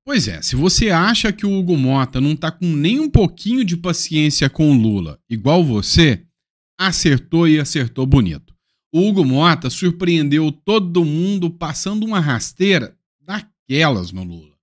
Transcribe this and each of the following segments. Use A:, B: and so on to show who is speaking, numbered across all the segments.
A: Pois é, se você acha que o Hugo Mota não tá com nem um pouquinho de paciência com o Lula, igual você, acertou e acertou bonito. O Hugo Mota surpreendeu todo mundo passando uma rasteira daquelas no Lula.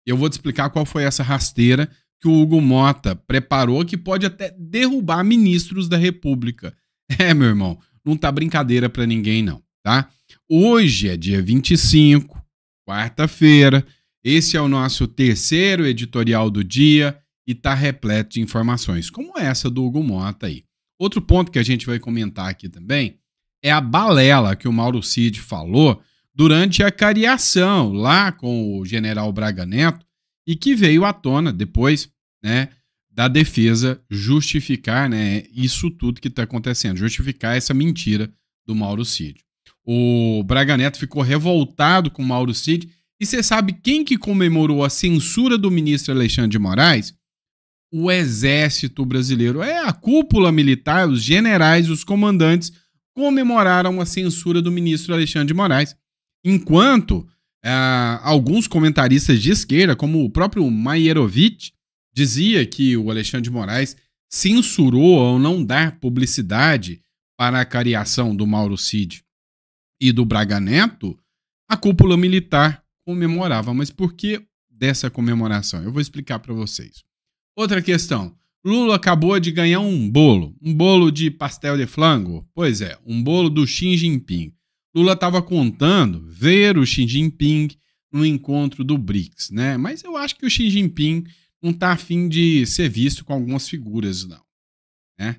A: Eu vou te explicar qual foi essa rasteira que o Hugo Mota preparou, que pode até derrubar ministros da República. É, meu irmão, não tá brincadeira pra ninguém não, tá? Hoje é dia 25, quarta-feira. Esse é o nosso terceiro editorial do dia e tá repleto de informações, como essa do Hugo Mota aí. Outro ponto que a gente vai comentar aqui também é a balela que o Mauro Cid falou durante a cariação lá com o general Braga Neto e que veio à tona depois, né, da defesa justificar, né, isso tudo que está acontecendo, justificar essa mentira do Mauro Cid. O Braga Neto ficou revoltado com o Mauro Cid e você sabe quem que comemorou a censura do ministro Alexandre de Moraes? O Exército Brasileiro. É a cúpula militar, os generais, os comandantes comemoraram a censura do ministro Alexandre de Moraes. Enquanto alguns comentaristas de esquerda, como o próprio Maierovitch, dizia que o Alexandre de Moraes censurou ao não dar publicidade para a cariação do Mauro Cid e do Braga Neto, a cúpula militar comemorava. Mas por que dessa comemoração? Eu vou explicar para vocês. Outra questão. Lula acabou de ganhar um bolo de pastel de flango. Pois é, um bolo do Xi Jinping. Lula estava contando ver o Xi Jinping no encontro do BRICS, né? Mas eu acho que o Xi Jinping não está afim de ser visto com algumas figuras, não, né?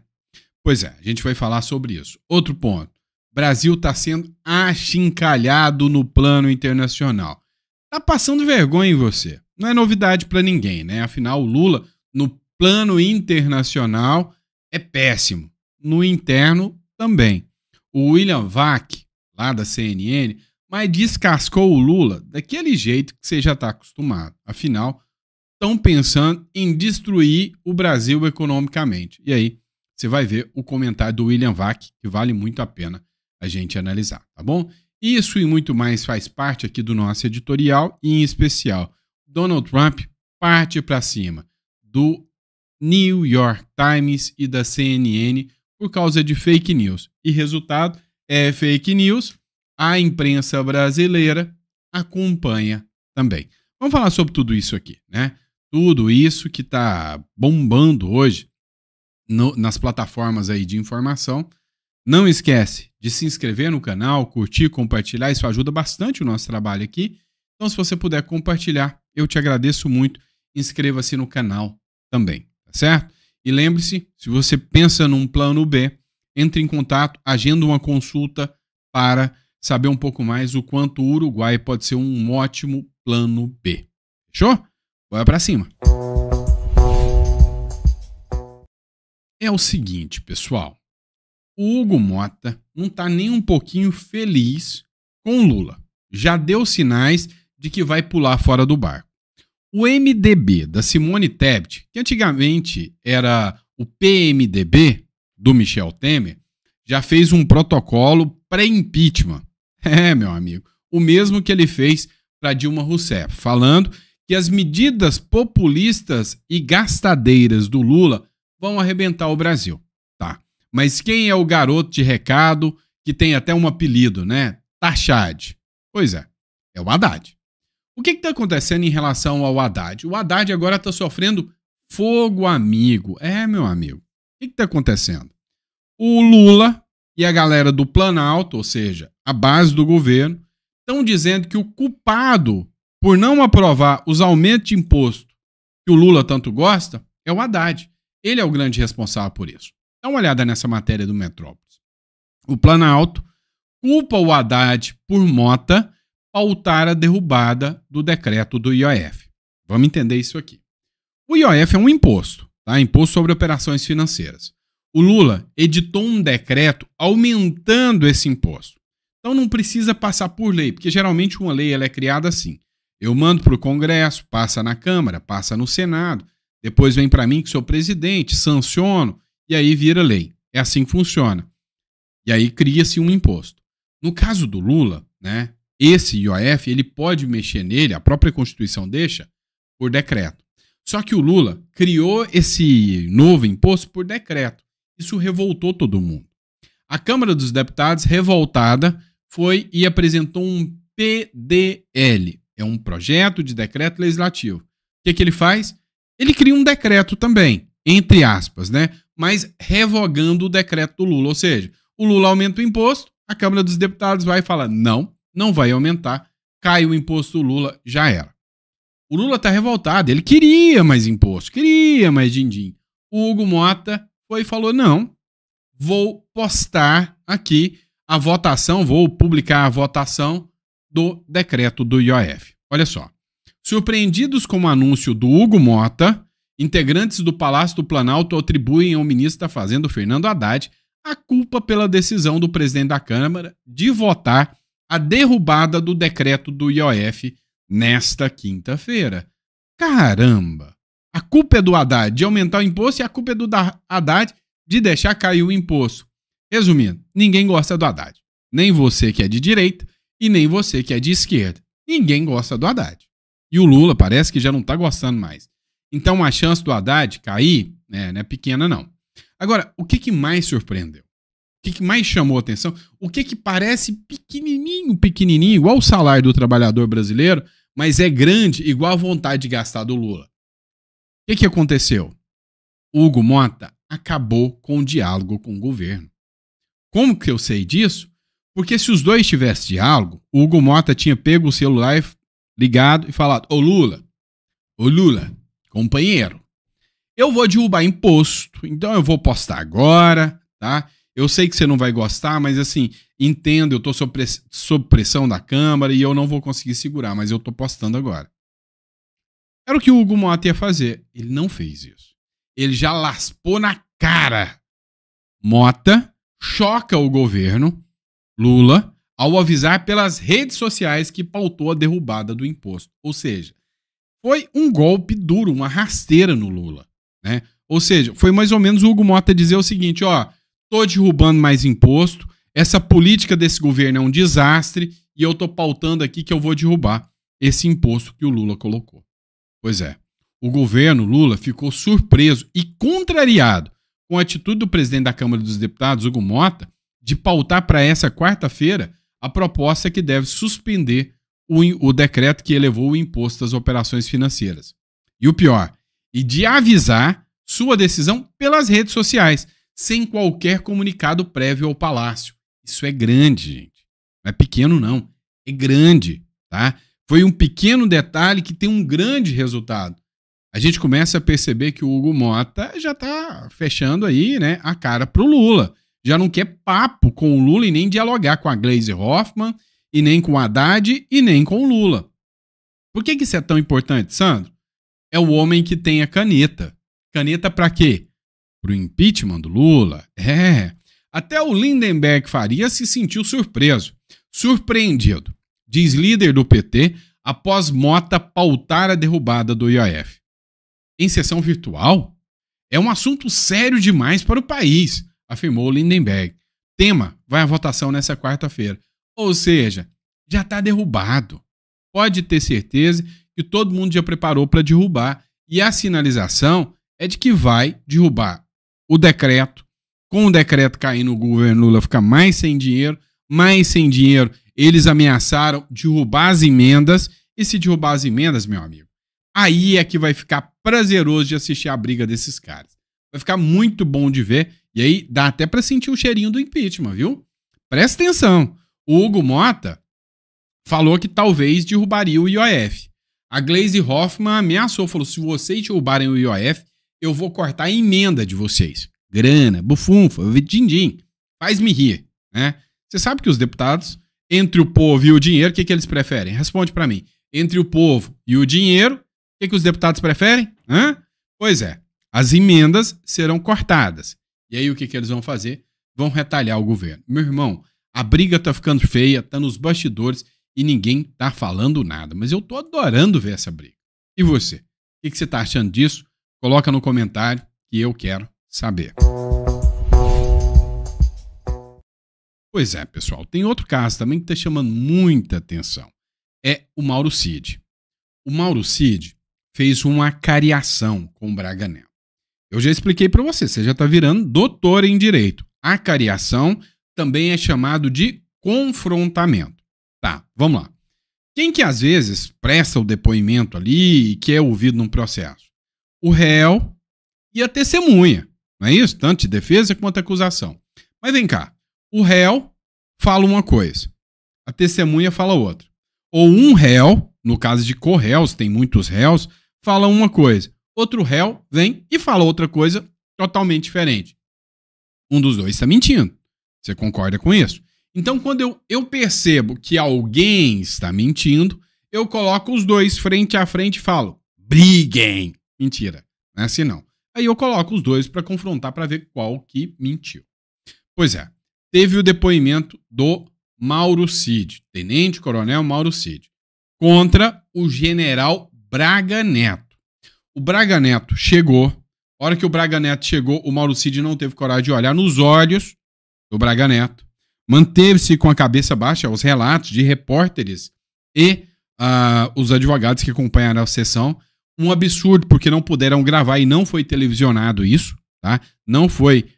A: Pois é, a gente vai falar sobre isso. Outro ponto. Brasil está sendo achincalhado no plano internacional. Tá passando vergonha em você. Não é novidade para ninguém, né? Afinal, o Lula, no plano internacional, é péssimo. No interno, também. O William Vac, lá da CNN, mas descascou o Lula daquele jeito que você já está acostumado. Afinal, estão pensando em destruir o Brasil economicamente. E aí, você vai ver o comentário do William Vac, que vale muito a pena a gente analisar, tá bom? Isso e muito mais faz parte aqui do nosso editorial, e em especial, Donald Trump parte para cima do New York Times e da CNN por causa de fake news. E resultado é fake news, a imprensa brasileira acompanha também. Vamos falar sobre tudo isso aqui, né? Tudo isso que está bombando hoje nas plataformas aí de informação. Não esquece de se inscrever no canal, curtir, compartilhar, isso ajuda bastante o nosso trabalho aqui. Então, se você puder compartilhar, eu te agradeço muito. Inscreva-se no canal também, tá certo? E lembre-se, se você pensa num plano B, entre em contato, agenda uma consulta para saber um pouco mais o quanto o Uruguai pode ser um ótimo plano B. Fechou? Bora pra cima. É o seguinte, pessoal. O Hugo Mota não está nem um pouquinho feliz com o Lula. Já deu sinais de que vai pular fora do barco. O MDB da Simone Tebet, que antigamente era o PMDB do Michel Temer, já fez um protocolo pré-impeachment. É, meu amigo, o mesmo que ele fez para Dilma Rousseff, falando que as medidas populistas e gastadeiras do Lula vão arrebentar o Brasil. Tá. Mas quem é o garoto de recado que tem até um apelido, né? Tachad. Pois é o Haddad. O que está acontecendo em relação ao Haddad? O Haddad agora está sofrendo fogo amigo. É, meu amigo. O que está acontecendo? O Lula e a galera do Planalto, ou seja, a base do governo, estão dizendo que o culpado por não aprovar os aumentos de imposto que o Lula tanto gosta é o Haddad. Ele é o grande responsável por isso. Dá uma olhada nessa matéria do Metrópolis. O Planalto culpa o Haddad por Mota pautar a derrubada do decreto do IOF. Vamos entender isso aqui. O IOF é um imposto, tá? Imposto sobre operações financeiras. O Lula editou um decreto aumentando esse imposto. Então não precisa passar por lei, porque geralmente uma lei ela é criada assim. Eu mando para o Congresso, passa na Câmara, passa no Senado, depois vem para mim que sou presidente, sanciono, e aí vira lei. É assim que funciona. E aí cria-se um imposto. No caso do Lula, né, esse IOF, ele pode mexer nele, a própria Constituição deixa, por decreto. Só que o Lula criou esse novo imposto por decreto. Isso revoltou todo mundo. A Câmara dos Deputados, revoltada, foi e apresentou um PDL. É um projeto de decreto legislativo. O que ele faz? Ele cria um decreto também, entre aspas, né? Mas revogando o decreto do Lula. Ou seja, o Lula aumenta o imposto, a Câmara dos Deputados vai falar não vai aumentar, cai o imposto do Lula, já era. O Lula está revoltado, ele queria mais imposto, queria mais din-din. O Hugo Mota foi e falou, não, vou postar aqui a votação, vou publicar a votação do decreto do IOF. Olha só. Surpreendidos com o anúncio do Hugo Mota, integrantes do Palácio do Planalto atribuem ao ministro da Fazenda, Fernando Haddad, a culpa pela decisão do presidente da Câmara de votar a derrubada do decreto do IOF nesta quinta-feira. Caramba! A culpa é do Haddad de aumentar o imposto e a culpa é do Haddad de deixar cair o imposto. Resumindo, ninguém gosta do Haddad. Nem você que é de direita e nem você que é de esquerda. Ninguém gosta do Haddad. E o Lula parece que já não está gostando mais. Então a chance do Haddad cair não é pequena, não. Agora, o que mais surpreendeu? O que mais chamou a atenção? O que parece pequenininho, igual o salário do trabalhador brasileiro, mas é grande, igual a vontade de gastar do Lula. O que aconteceu? O Hugo Mota acabou com o diálogo com o governo. Como que eu sei disso? Porque se os dois tivessem diálogo, o Hugo Mota tinha pego o celular ligado e falado, ô Lula, companheiro, eu vou derrubar imposto, então eu vou postar agora, tá? Eu sei que você não vai gostar, mas assim, entendo, eu tô sob pressão da Câmara e eu não vou conseguir segurar, mas eu tô postando agora. Era o que o Hugo Mota ia fazer. Ele não fez isso. Ele já laspou na cara. Mota choca o governo, Lula, ao avisar pelas redes sociais que pautou a derrubada do imposto. Ou seja, foi um golpe duro, uma rasteira no Lula, né? Ou seja, foi mais ou menos o Hugo Mota dizer o seguinte, tô derrubando mais imposto, essa política desse governo é um desastre e eu tô pautando aqui que eu vou derrubar esse imposto que o Lula colocou. Pois é, o governo Lula ficou surpreso e contrariado com a atitude do presidente da Câmara dos Deputados, Hugo Mota, de pautar para essa quarta-feira a proposta que deve suspender o decreto que elevou o imposto às operações financeiras. E o pior, e de avisar sua decisão pelas redes sociais, sem qualquer comunicado prévio ao Palácio. Isso é grande, gente. Não é pequeno, não. É grande, tá? Foi um pequeno detalhe que tem um grande resultado. A gente começa a perceber que o Hugo Mota já tá fechando aí, né, a cara pro Lula. Já não quer papo com o Lula e nem dialogar com a Gleisi Hoffmann, e nem com o Haddad, e nem com o Lula. Por que isso é tão importante, Sandro? É o homem que tem a caneta. Caneta para quê? Pro impeachment do Lula. Até o Lindenberg Faria se sentiu surpreendido, diz líder do PT, após Mota pautar a derrubada do IOF. Em sessão virtual? É um assunto sério demais para o país, afirmou Lindenberg. Tema vai à votação nessa quarta-feira. Ou seja, já está derrubado. Pode ter certeza que todo mundo já preparou para derrubar. E a sinalização é de que vai derrubar o decreto. Com o decreto caindo, o governo Lula fica mais sem dinheiro. Eles ameaçaram derrubar as emendas. E se derrubar as emendas, meu amigo, aí é que vai ficar prazeroso de assistir a briga desses caras. Vai ficar muito bom de ver. E aí dá até para sentir o cheirinho do impeachment, viu? Presta atenção. O Hugo Mota falou que talvez derrubaria o IOF. A Gleisi Hoffmann ameaçou, falou, se vocês derrubarem o IOF, eu vou cortar a emenda de vocês. Grana, bufunfa, din-din, faz-me rir, né? Você sabe que os deputados, entre o povo e o dinheiro, o que eles preferem? Responde para mim. Entre o povo e o dinheiro, o que os deputados preferem? Pois é, as emendas serão cortadas. E aí o que eles vão fazer? Vão retalhar o governo. Meu irmão, a briga tá ficando feia, tá nos bastidores e ninguém tá falando nada. Mas eu tô adorando ver essa briga. E você? O que você tá achando disso? Coloca no comentário que eu quero saber. Pois é, pessoal. Tem outro caso também que tá chamando muita atenção. É o Mauro Cid. O Mauro Cid fez uma cariação com o Braga Neto. Eu já expliquei para você já está virando doutor em direito. A cariação também é chamado de confrontamento. Tá, vamos lá. Quem que às vezes presta o depoimento ali e que é ouvido num processo? O réu e a testemunha. Não é isso? Tanto de defesa quanto de acusação. Mas vem cá. O réu fala uma coisa. A testemunha fala outra. Ou um réu, no caso de co-réus, tem muitos réus, fala uma coisa. Outro réu vem e fala outra coisa totalmente diferente. Um dos dois está mentindo. Você concorda com isso? Então, quando eu percebo que alguém está mentindo, eu coloco os dois frente a frente e falo, briguem. Mentira, não é assim não. Aí eu coloco os dois para confrontar para ver qual que mentiu. Pois é, teve o depoimento do Mauro Cid, tenente-coronel Mauro Cid, contra o general Braga Neto. O Braga Neto chegou, a hora que o Braga Neto chegou, o Mauro Cid não teve coragem de olhar nos olhos do Braga Neto, manteve-se com a cabeça baixa aos relatos de repórteres e os advogados que acompanharam a sessão. Um absurdo, porque não puderam gravar e não foi televisionado isso, tá? Não foi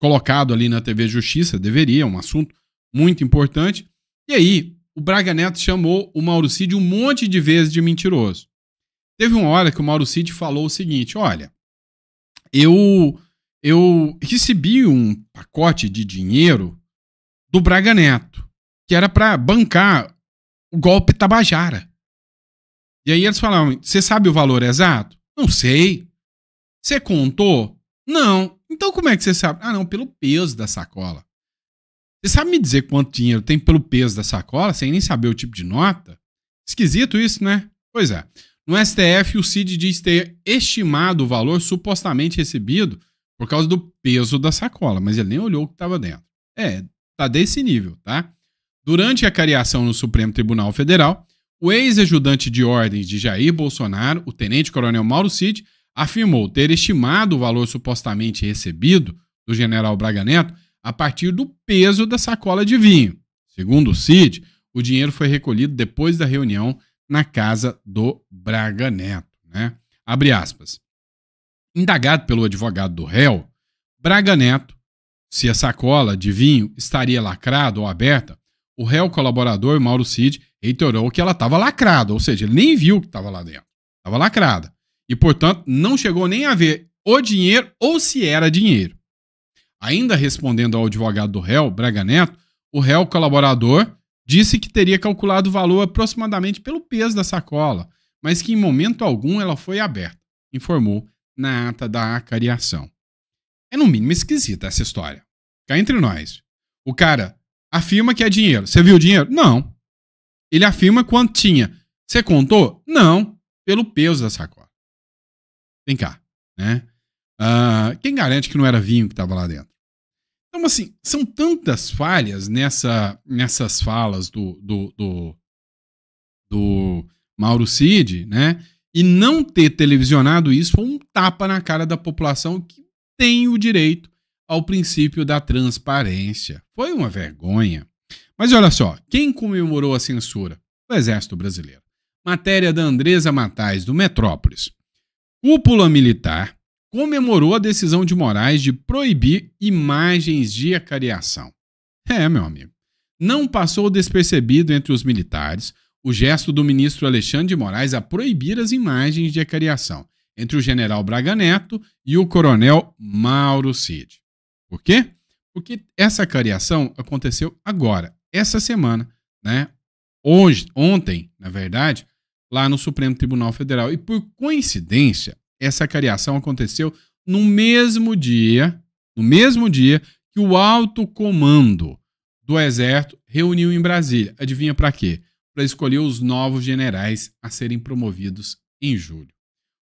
A: colocado ali na TV Justiça, deveria, um assunto muito importante. E aí, o Braga Neto chamou o Mauro Cid um monte de vezes de mentiroso. Teve uma hora que o Mauro Cid falou o seguinte, olha, eu recebi um pacote de dinheiro do Braga Neto, que era para bancar o golpe Tabajara. E aí eles falaram, você sabe o valor exato? Não sei. Você contou? Não. Então como é que você sabe? Ah, não, pelo peso da sacola. Você sabe me dizer quanto dinheiro tem pelo peso da sacola, sem nem saber o tipo de nota? Esquisito isso, né? Pois é. No STF, o Cid diz ter estimado o valor supostamente recebido por causa do peso da sacola, mas ele nem olhou o que estava dentro. Tá desse nível, tá? Durante a cariação no Supremo Tribunal Federal, o ex-ajudante de ordens de Jair Bolsonaro, o tenente-coronel Mauro Cid, afirmou ter estimado o valor supostamente recebido do general Braga Neto a partir do peso da sacola de vinho. Segundo o Cid, o dinheiro foi recolhido depois da reunião na casa do Braga Neto, né? Abre aspas. Indagado pelo advogado do réu, Braga Neto, se a sacola de vinho estaria lacrada ou aberta, o réu colaborador Mauro Cid reiterou que ela estava lacrada, ou seja, ele nem viu o que estava lá dentro. Estava lacrada. E, portanto, não chegou nem a ver o dinheiro ou se era dinheiro. Ainda respondendo ao advogado do réu, Braga Neto, o réu colaborador disse que teria calculado o valor aproximadamente pelo peso da sacola, mas que em momento algum ela foi aberta, informou na ata da acariação. É no mínimo esquisita essa história. Cá entre nós. O cara afirma que é dinheiro. Você viu o dinheiro? Não. Ele afirma quanto tinha. Você contou? Não. Pelo peso da sacola. Vem cá, né? Quem garante que não era vinho que estava lá dentro? Então, assim, são tantas falhas nessas falas do Mauro Cid, né? E não ter televisionado isso foi um tapa na cara da população que tem o direito ao princípio da transparência. Foi uma vergonha. Mas olha só, quem comemorou a censura? O Exército Brasileiro. Matéria da Andresa Matais, do Metrópolis. Cúpula militar comemorou a decisão de Moraes de proibir imagens de acariação. Meu amigo. Não passou despercebido entre os militares o gesto do ministro Alexandre de Moraes a proibir as imagens de acariação entre o general Braga Neto e o coronel Mauro Cid. Por quê? Porque essa acariação aconteceu agora, essa semana, né? Ontem, na verdade, lá no Supremo Tribunal Federal. E por coincidência, essa acariação aconteceu no mesmo dia que o alto comando do Exército reuniu em Brasília. Adivinha para quê? Para escolher os novos generais a serem promovidos em julho.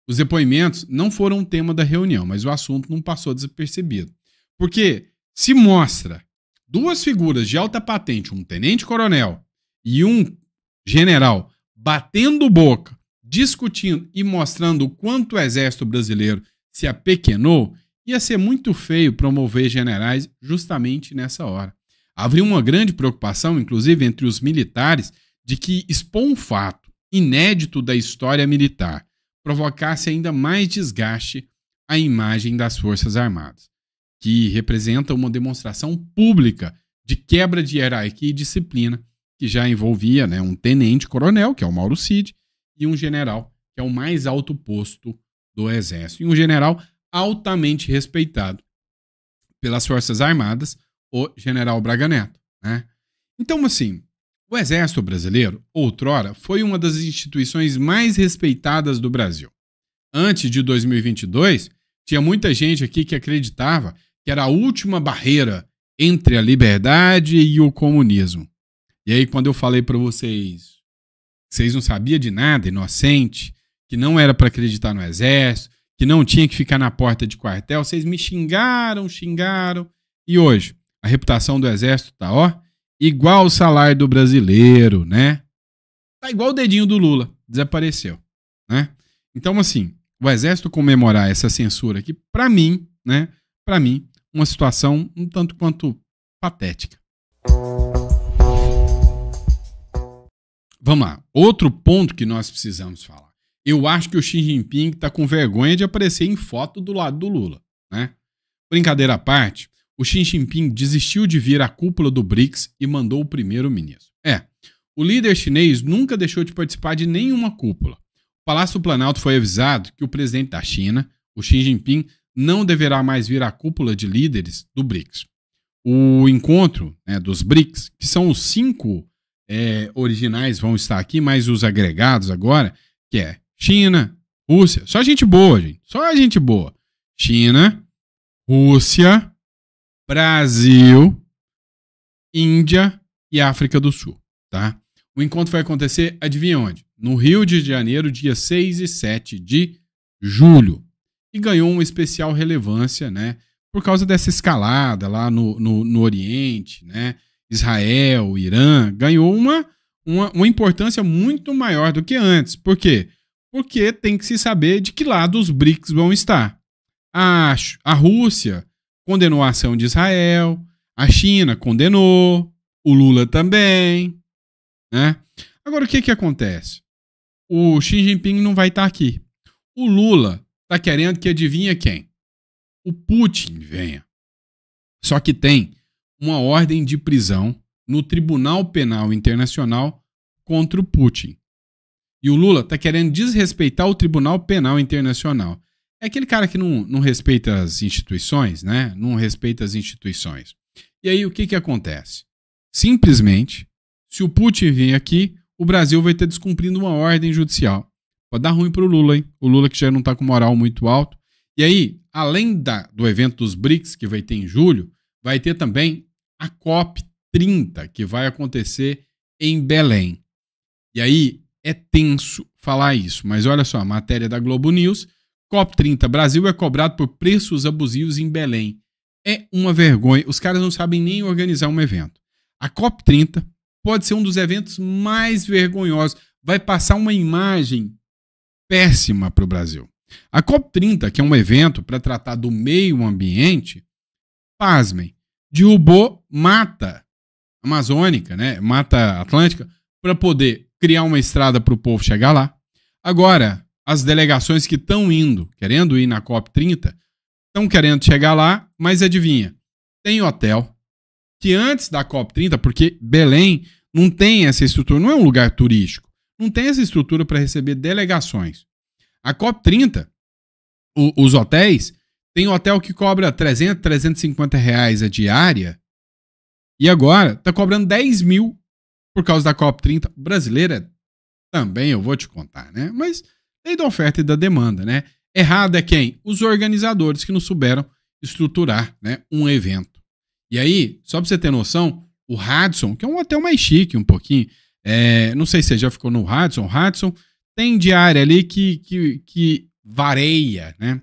A: Os depoimentos não foram um tema da reunião, mas o assunto não passou desapercebido. Porque se mostra duas figuras de alta patente, um tenente-coronel e um general, batendo boca, discutindo e mostrando o quanto o Exército Brasileiro se apequenou, ia ser muito feio promover generais justamente nessa hora. Havia uma grande preocupação, inclusive, entre os militares, de que expor um fato inédito da história militar, provocasse ainda mais desgaste à imagem das Forças Armadas, que representa uma demonstração pública de quebra de hierarquia e disciplina, que já envolvia, né, um tenente-coronel, que é o Mauro Cid, e um general, que é o mais alto posto do Exército, e um general altamente respeitado pelas Forças Armadas, o general Braga Neto, né? Então, assim, o Exército Brasileiro, outrora, foi uma das instituições mais respeitadas do Brasil. Antes de 2022, tinha muita gente aqui que acreditava que era a última barreira entre a liberdade e o comunismo. E aí, quando eu falei para vocês, vocês não sabiam de nada, inocente, que não era para acreditar no Exército, que não tinha que ficar na porta de quartel, vocês me xingaram. E hoje, a reputação do Exército tá, ó, igual o salário do brasileiro, né? Tá igual o dedinho do Lula, desapareceu, né? Então, assim, o Exército comemorar essa censura aqui, pra mim, né? Pra mim, uma situação um tanto quanto patética. Vamos lá. Outro ponto que nós precisamos falar. Eu acho que o Xi Jinping tá com vergonha de aparecer em foto do lado do Lula, né? Brincadeira à parte, o Xi Jinping desistiu de vir à cúpula do BRICS e mandou o primeiro-ministro. O líder chinês nunca deixou de participar de nenhuma cúpula. O Palácio do Planalto foi avisado que o presidente da China, o Xi Jinping, não deverá mais vir à cúpula de líderes do BRICS. O encontro, né, dos BRICS, que são os 5 originais, vão estar aqui, mais os agregados agora, que é China, Rússia, só gente boa, gente, só gente boa. China, Rússia, Brasil, Índia e África do Sul, tá? O encontro vai acontecer, adivinha onde? No Rio de Janeiro, dia 6 e 7 de julho. E ganhou uma especial relevância, né? Por causa dessa escalada lá no Oriente, né? Israel, Irã, ganhou uma importância muito maior do que antes. Por quê? Porque tem que se saber de que lado os BRICS vão estar. A Rússia condenou a ação de Israel, a China condenou, o Lula também, né? Agora, o que acontece? O Xi Jinping não vai estar aqui. O Lula está querendo que adivinha quem? O Putin venha. Só que tem uma ordem de prisão no Tribunal Penal Internacional contra o Putin. E o Lula está querendo desrespeitar o Tribunal Penal Internacional. É aquele cara que não respeita as instituições, né? Não respeita as instituições. E aí, o que acontece? Simplesmente, se o Putin vir aqui, o Brasil vai ter descumprindo uma ordem judicial. Pode dar ruim pro Lula, hein? O Lula que já não está com moral muito alto. E aí, além do evento dos BRICS, que vai ter em julho, vai ter também a COP30, que vai acontecer em Belém. E aí, é tenso falar isso, mas olha só, a matéria da Globo News, COP30, Brasil é cobrado por preços abusivos em Belém. É uma vergonha, os caras não sabem nem organizar um evento. A COP30 pode ser um dos eventos mais vergonhosos, vai passar uma imagem péssima para o Brasil. A COP30, que é um evento para tratar do meio ambiente, pasmem, derrubou mata amazônica, né? Mata atlântica, para poder criar uma estrada para o povo chegar lá. Agora, as delegações que estão indo, querendo ir na COP30, estão querendo chegar lá, mas adivinha, tem hotel que antes da COP30, porque Belém não tem essa estrutura, não é um lugar turístico, não tem essa estrutura para receber delegações. A COP30, os hotéis, tem hotel que cobra 300, 350 reais a diária e agora está cobrando 10 mil por causa da COP30. Brasileira também, eu vou te contar, né? Mas lei da oferta e da demanda, né? Errado é quem? Os organizadores que não souberam estruturar, né, um evento. E aí, só para você ter noção, o Radisson, que é um hotel mais chique um pouquinho, não sei se você já ficou no Radisson, tem diária ali que varia, né?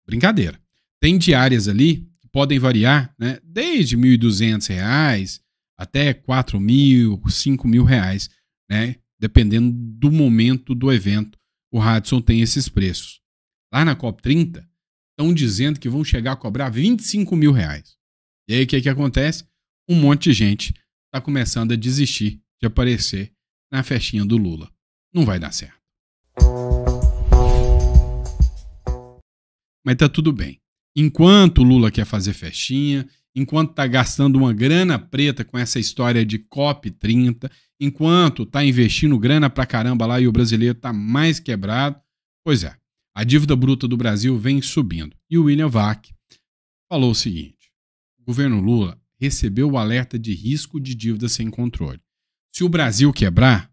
A: Brincadeira. Tem diárias ali que podem variar, né? Desde R$ 1.200 até 4.000, 5.000 reais, né? Dependendo do momento do evento, o Radisson tem esses preços. Lá na COP30, estão dizendo que vão chegar a cobrar 25 mil reais. E aí o que acontece? Um monte de gente está começando a desistir de aparecer na festinha do Lula. não vai dar certo. Mas tá tudo bem. Enquanto o Lula quer fazer festinha, enquanto tá gastando uma grana preta com essa história de COP30, enquanto tá investindo grana pra caramba lá e o brasileiro tá mais quebrado, pois é, a dívida bruta do Brasil vem subindo. E o William Vac falou o seguinte: o governo Lula recebeu o alerta de risco de dívida sem controle. Se o Brasil quebrar,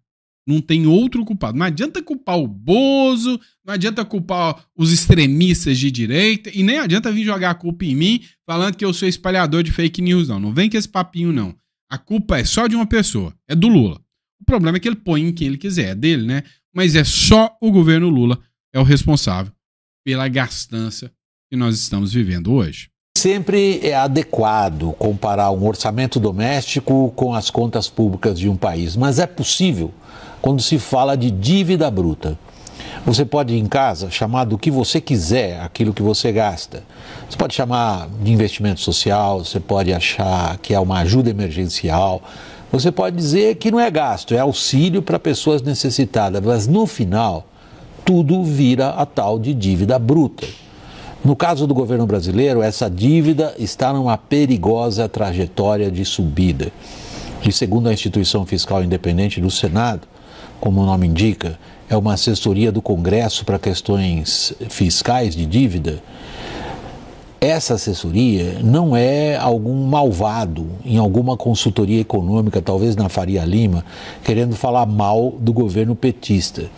A: não tem outro culpado. Não adianta culpar o Bozo, não adianta culpar os extremistas de direita e nem adianta vir jogar a culpa em mim falando que eu sou espalhador de fake news, não. Não vem com esse papinho, não. A culpa é só de uma pessoa, é do Lula. O problema é que ele põe em quem ele quiser, é dele, né? Mas é só o governo Lula é o responsável pela gastança que nós estamos vivendo hoje.
B: Sempre é adequado comparar um orçamento doméstico com as contas públicas de um país, mas é possível quando se fala de dívida bruta. Você pode em casa chamar do que você quiser aquilo que você gasta. Você pode chamar de investimento social, você pode achar que é uma ajuda emergencial, você pode dizer que não é gasto, é auxílio para pessoas necessitadas, mas no final tudo vira a tal de dívida bruta. No caso do governo brasileiro, essa dívida está numa perigosa trajetória de subida. E segundo a instituição fiscal independente do Senado, como o nome indica, é uma assessoria do Congresso para questões fiscais de dívida, essa assessoria não é algum malvado em alguma consultoria econômica, talvez na Faria Lima, querendo falar mal do governo petista.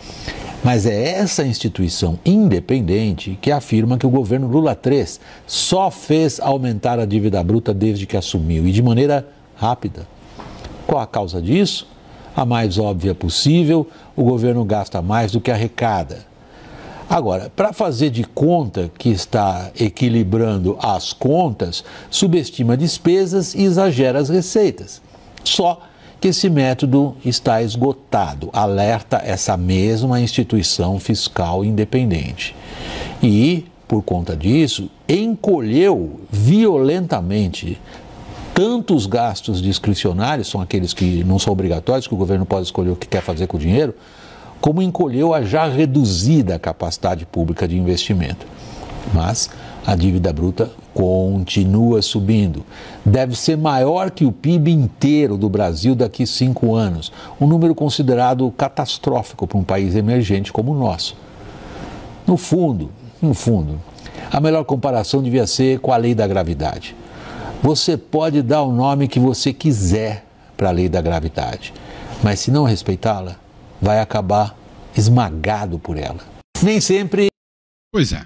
B: Mas é essa instituição independente que afirma que o governo Lula III só fez aumentar a dívida bruta desde que assumiu e de maneira rápida. Qual a causa disso? A mais óbvia possível: o governo gasta mais do que arrecada. Agora, para fazer de conta que está equilibrando as contas, subestima despesas e exagera as receitas. Só que esse método está esgotado, alerta essa mesma instituição fiscal independente. E, por conta disso, encolheu violentamente tanto os gastos discricionários, são aqueles que não são obrigatórios, que o governo pode escolher o que quer fazer com o dinheiro, como encolheu a já reduzida capacidade pública de investimento. Mas a dívida bruta continua subindo. Deve ser maior que o PIB inteiro do Brasil daqui a 5 anos, um número considerado catastrófico para um país emergente como o nosso. No fundo, a melhor comparação devia ser com a lei da gravidade. Você pode dar o nome que você quiser para a lei da gravidade, mas se não respeitá-la, vai acabar esmagado por ela. Nem sempre...
A: Pois é.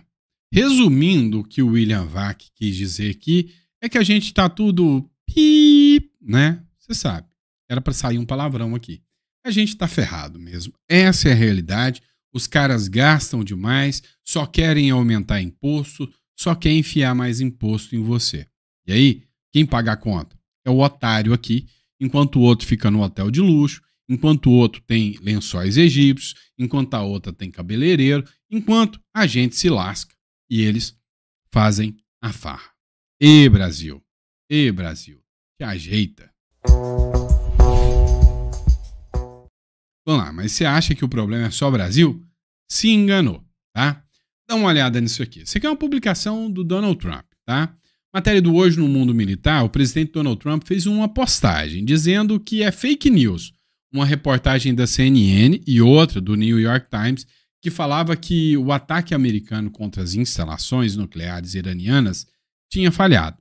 A: Resumindo, o que o William Vac quis dizer aqui é que a gente tá tudo pi, né? Você sabe, era para sair um palavrão aqui. A gente tá ferrado mesmo. Essa é a realidade. Os caras gastam demais, só querem aumentar imposto, só querem enfiar mais imposto em você. E aí, quem paga a conta? É o otário aqui, enquanto o outro fica no hotel de luxo, enquanto o outro tem lençóis egípcios, enquanto a outra tem cabeleireiro, enquanto a gente se lasca. E eles fazem a farra. E Brasil, que ajeita. Vamos lá, mas você acha que o problema é só Brasil? Se enganou, tá? Dá uma olhada nisso aqui. Isso aqui é uma publicação do Donald Trump, tá? Matéria do Hoje no Mundo Militar, o presidente Donald Trump fez uma postagem dizendo que é fake news. Uma reportagem da CNN e outra do New York Times que falava que o ataque americano contra as instalações nucleares iranianas tinha falhado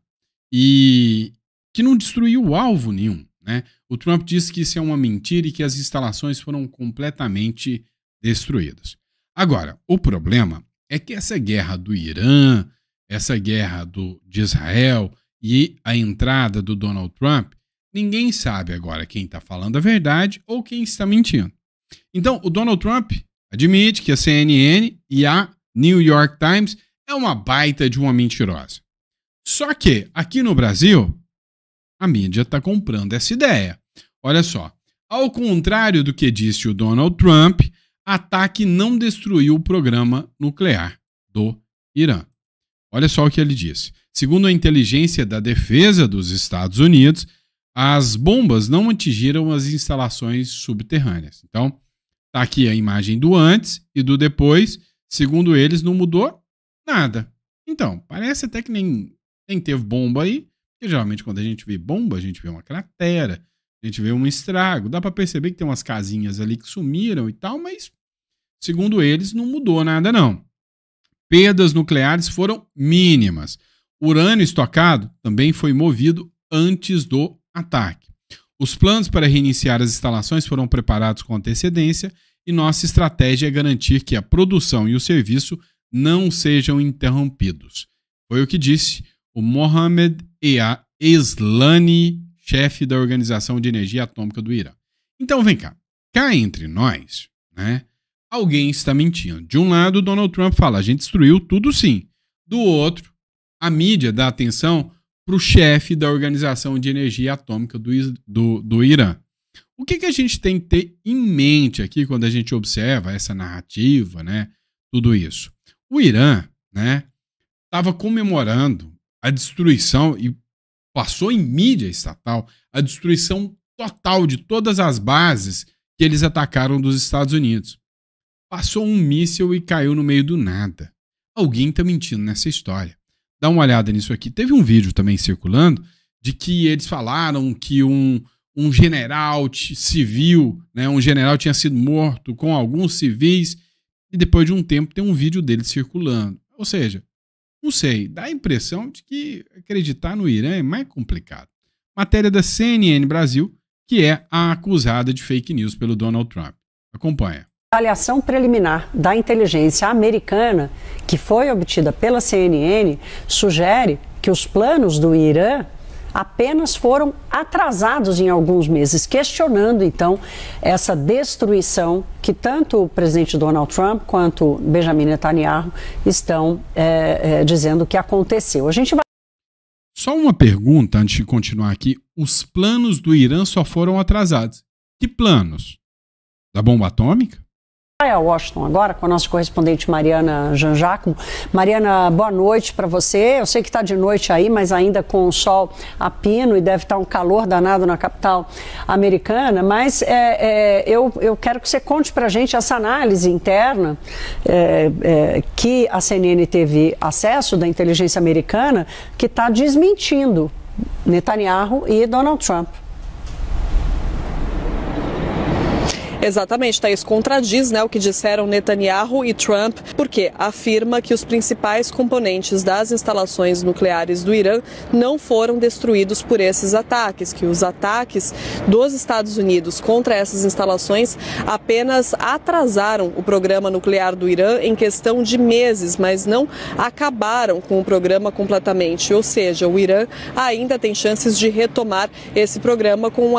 A: e que não destruiu alvo nenhum, né? O Trump disse que isso é uma mentira e que as instalações foram completamente destruídas. Agora, o problema é que essa guerra do Irã, essa guerra de Israel e a entrada do Donald Trump, ninguém sabe agora quem está falando a verdade ou quem está mentindo. Então, o Donald Trump admite que a CNN e a New York Times é uma baita de uma mentirosa. Só que, aqui no Brasil, a mídia está comprando essa ideia. Olha só, ao contrário do que disse o Donald Trump, ataque não destruiu o programa nuclear do Irã. Olha só o que ele disse. Segundo a inteligência da defesa dos Estados Unidos, as bombas não atingiram as instalações subterrâneas. Então, Tá aqui a imagem do antes e do depois. Segundo eles, não mudou nada. Então, parece até que nem teve bomba aí. Porque geralmente quando a gente vê bomba, a gente vê uma cratera, a gente vê um estrago. Dá para perceber que tem umas casinhas ali que sumiram e tal, mas segundo eles, não mudou nada não. Perdas nucleares foram mínimas. Urânio estocado também foi movido antes do ataque. Os planos para reiniciar as instalações foram preparados com antecedência e nossa estratégia é garantir que a produção e o serviço não sejam interrompidos. Foi o que disse o Mohammad Eslani, chefe da Organização de Energia Atômica do Irã. Então vem cá entre nós, né? Alguém está mentindo. De um lado, Donald Trump fala, a gente destruiu tudo sim. Do outro, a mídia dá atenção para o chefe da Organização de Energia Atômica do Irã. O que a gente tem que ter em mente aqui quando a gente observa essa narrativa, né? Tudo isso. O Irã, né, estava comemorando a destruição, e passou em mídia estatal, a destruição total de todas as bases que eles atacaram dos Estados Unidos. Passou um míssil e caiu no meio do nada. Alguém está mentindo nessa história. Dá uma olhada nisso aqui. Teve um vídeo também circulando de que eles falaram que um general civil, né, um general tinha sido morto com alguns civis, e depois de um tempo tem um vídeo dele circulando. Ou seja, não sei, dá a impressão de que acreditar no Irã é mais complicado. Matéria da CNN Brasil, que é a acusada de fake news pelo Donald Trump. Acompanha.
C: A avaliação preliminar da inteligência americana, que foi obtida pela CNN, sugere que os planos do Irã apenas foram atrasados em alguns meses, questionando então essa destruição que tanto o presidente Donald Trump quanto Benjamin Netanyahu estão dizendo que aconteceu. A gente vai...
A: Só uma pergunta antes de continuar aqui. Os planos do Irã só foram atrasados. Que planos? Da bomba atômica?
C: A Washington agora com a nossa correspondente Mariana Janjaco. Mariana, boa noite para você. Eu sei que está de noite aí, mas ainda com o sol a pino e deve estar um calor danado na capital americana, mas eu quero que você conte para a gente essa análise interna que a CNN teve acesso da inteligência americana, que está desmentindo Netanyahu e Donald Trump.
D: Exatamente, Thaís, contradiz, né, o que disseram Netanyahu e Trump, porque afirma que os principais componentes das instalações nucleares do Irã não foram destruídos por esses ataques, que os ataques dos Estados Unidos contra essas instalações apenas atrasaram o programa nuclear do Irã em questão de meses, mas não acabaram com o programa completamente. Ou seja, o Irã ainda tem chances de retomar esse programa com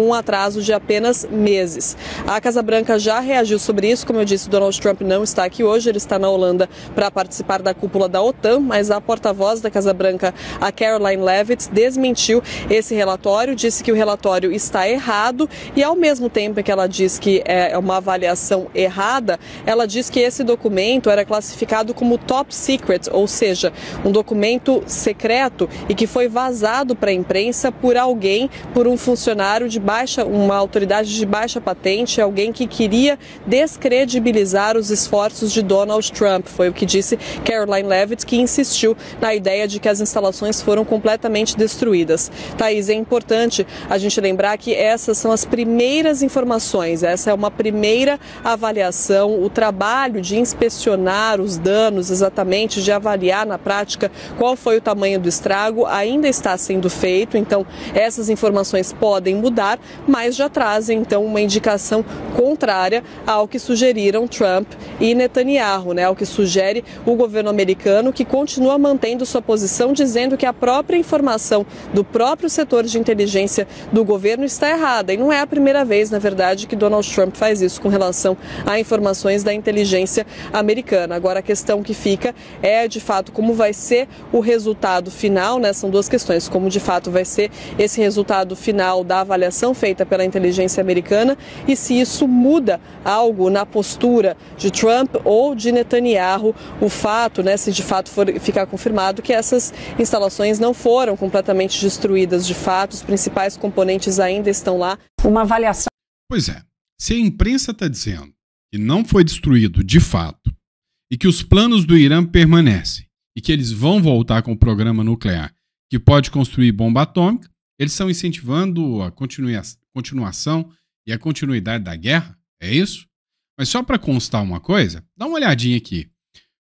D: um atraso de apenas meses. A Casa Branca já reagiu sobre isso. Como eu disse, Donald Trump não está aqui hoje, ele está na Holanda para participar da cúpula da OTAN, mas a porta-voz da Casa Branca, a Karoline Leavitt, desmentiu esse relatório, disse que o relatório está errado e, ao mesmo tempo que ela diz que é uma avaliação errada, ela diz que esse documento era classificado como top secret, ou seja, um documento secreto e que foi vazado para a imprensa por alguém, por um funcionário de uma autoridade de baixa patente, alguém que queria descredibilizar os esforços de Donald Trump. Foi o que disse Karoline Leavitt, que insistiu na ideia de que as instalações foram completamente destruídas. Thaís, é importante a gente lembrar que essas são as primeiras informações, essa é uma primeira avaliação, o trabalho de inspecionar os danos exatamente, de avaliar na prática qual foi o tamanho do estrago, ainda está sendo feito, então essas informações podem mudar, mas já trazem então uma indicação contrária ao que sugeriram Trump e Netanyahu, né? Ao que sugere o governo americano, que continua mantendo sua posição, dizendo que a própria informação do próprio setor de inteligência do governo está errada. E não é a primeira vez, na verdade, que Donald Trump faz isso com relação a informações da inteligência americana. Agora, a questão que fica é, de fato, como vai ser o resultado final, né? São duas questões, como de fato vai ser esse resultado final da avaliação feita pela inteligência americana e se isso muda algo na postura de Trump ou de Netanyahu, o fato, né, se de fato for ficar confirmado que essas instalações não foram completamente destruídas de fato, os principais componentes ainda estão lá.
C: Uma avaliação.
A: Pois é, se a imprensa está dizendo que não foi destruído de fato e que os planos do Irã permanecem e que eles vão voltar com o programa nuclear que pode construir bomba atômica, eles estão incentivando a continuação e a continuidade da guerra? É isso? Mas só para constar uma coisa, dá uma olhadinha aqui.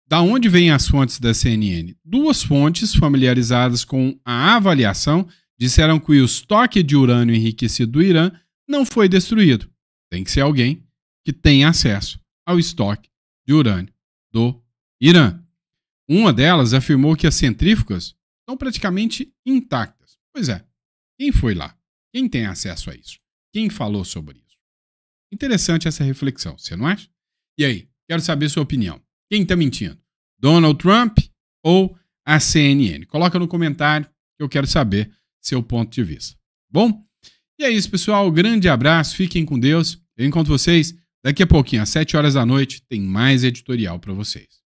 A: Da onde vêm as fontes da CNN? 2 fontes familiarizadas com a avaliação disseram que o estoque de urânio enriquecido do Irã não foi destruído. Tem que ser alguém que tem acesso ao estoque de urânio do Irã. Uma delas afirmou que as centrífugas estão praticamente intactas. Pois é, quem foi lá? Quem tem acesso a isso? Quem falou sobre isso? Interessante essa reflexão, você não acha? E aí, quero saber sua opinião. Quem está mentindo? Donald Trump ou a CNN? Coloca no comentário que eu quero saber seu ponto de vista. Bom? E é isso, pessoal. Grande abraço, fiquem com Deus. Eu encontro vocês daqui a pouquinho, às 7 horas da noite, tem mais editorial para vocês.